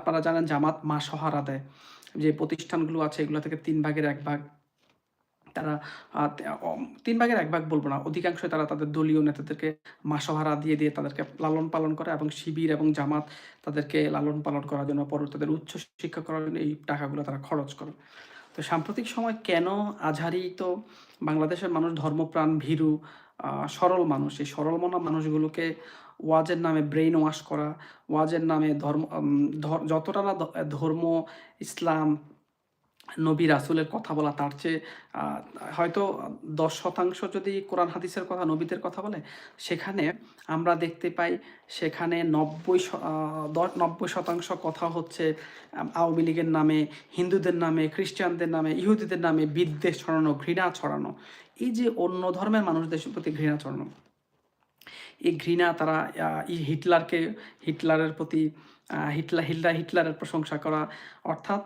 আপনারা জানেন জামাত মাসোহারা দেয়। যে প্রতিষ্ঠানগুলো আছে এগুলো থেকে ৩ ভাগের ১ ভাগ তারা আ তে অম ৩ ভাগের ১ ভাগ বলব না। অধিকাংশই তারা তাদের দলীয় নেতাদেরকে মাসোহারা দিয়ে তাদেরকে লালন-পালন করে এবং শিবির এবং জামাত তাদেরকে লালন-পালন করার জন্য তাদের উচ্চ শিক্ষা করার জন্য এই টাকাগুলো তারা খরচ করে। তো সাম্প্রতিক সময় কেন আজহারি তো বাংলাদেশের মানুষ ধর্মপ্রাণ, ভীরু, সরল মানুষ। এই সরল মনা মানুষগুলোকে ওয়াজের নামে ব্রেইন ওয়াশ করা, ওয়াজের নামে ধর্ম যতটা না ধর্ম, ইসলাম, নবী রাসূলের কথা বলা তার চেয়ে আ হয়তো ১০% যদি কোরআন হাদিসের কথা, নবীদের কথা বলে, সেখানে আমরা দেখতে পাই সেখানে ৯০% কথা হচ্ছে আওয়ামী লীগের নামে, হিন্দুদের নামে, খ্রিস্টানদের নামে, ইহুদিদের নামে বিদ্বেষ ছড়ানো, ঘৃণা ছড়ানো। এই যে অন্য ধর্মের মানুষদের প্রতি ঘৃণা ছড়ানো, এই ঘৃণা তারা হিটলারের প্রতি হিটলারের প্রশংসা করা, অর্থাৎ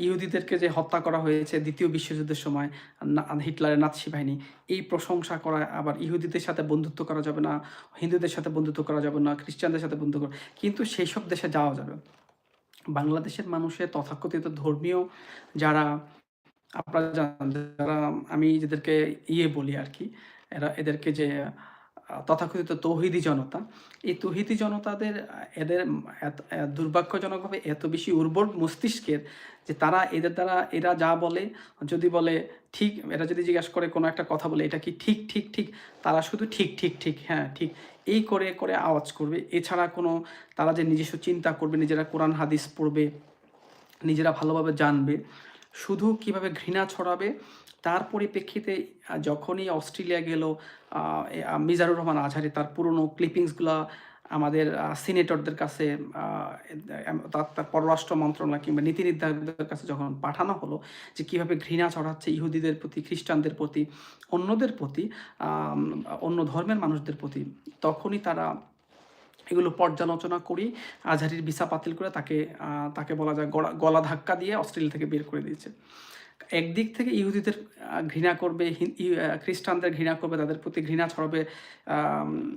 ইহুদিদেরকে যে হত্যা করা হয়েছে ২য় বিশ্বযুদ্ধের সময় হিটলারের নাৎসি বাহিনী, এই প্রশংসা করা, আবার ইহুদিদের সাথে বন্ধুত্ব করা যাবে না, হিন্দুদের সাথে বন্ধুত্ব করা যাবে না, খ্রিস্টানদের সাথে বন্ধুত্ব করা, কিন্তু সেইসব দেশে যাওয়া যাবে। বাংলাদেশের মানুষের তথাকথিত ধর্মীয় যারা আপনারা জানেন, যারা আমি যাদেরকে বলি আরকি, এদেরকে যে তথাকথিত তৌহিদি জনতা, এই তৌহিদি জনতাদের এদের এত দুর্ভাগ্যজনকভাবে এত বেশি উর্বর মস্তিষ্কের যে তারা এদের দ্বারা এরা যা বলে, যদি বলে ঠিক, এরা যদি জিজ্ঞাসা করে কোনো একটা কথা বলে, "এটা কি ঠিক, ঠিক, ঠিক?" তারা শুধু ঠিক, ঠিক, ঠিক, হ্যাঁ, ঠিক এই করে আওয়াজ করবে। এছাড়া কোনো তারা যে নিজস্ব চিন্তা করবে, নিজেরা কোরআন হাদিস পড়বে, নিজেরা ভালোভাবে জানবে, শুধু কিভাবে ঘৃণা ছড়াবে তার পরিপ্রেক্ষিতে যখনই অস্ট্রেলিয়া গেল মিজানুর রহমান আজহারি তার পুরনো ক্লিপিংসগুলা আমাদের সিনেটরদের কাছে তার পররাষ্ট্র মন্ত্রণালয় কিংবা নীতি নির্ধারকদের কাছে যখন পাঠানো হলো যে কীভাবে ঘৃণা ছড়াচ্ছে ইহুদিদের প্রতি, খ্রিস্টানদের প্রতি, অন্যদের প্রতি, অন্য ধর্মের মানুষদের প্রতি, তখনই তারা এগুলো পর্যালোচনা করেই আজহারির ভিসা বাতিল করে তাকে বলা যায় গলা ধাক্কা দিয়ে অস্ট্রেলিয়া থেকে বের করে দিয়েছে। একদিক থেকে ইহুদিদের ঘৃণা করবে, খ্রিস্টানদের ঘৃণা করবে, তাদের প্রতি ঘৃণা ছড়াবে,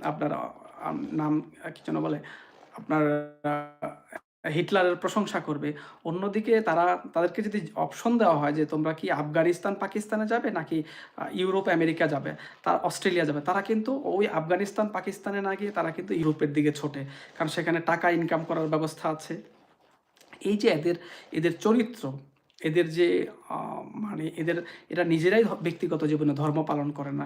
আপনার নাম কি যেন বলে? আপনার হিটলারের প্রশংসা করবে। অন্যদিকে তাদেরকে যদি অপশন দেওয়া হয় যে তোমরা কি আফগানিস্তান, পাকিস্তানে যাবে নাকি ইউরোপ, আমেরিকা যাবে, অস্ট্রেলিয়া যাবে, তারা কিন্তু ওই আফগানিস্তান, পাকিস্তানে না গিয়ে তারা কিন্তু ইউরোপের দিকে ছোটে। কারণ সেখানে টাকা ইনকাম করার ব্যবস্থা আছে। এই যে এদের চরিত্র, এদের যে মানে এরা নিজেরাই ব্যক্তিগত জীবনে ধর্ম পালন করে না।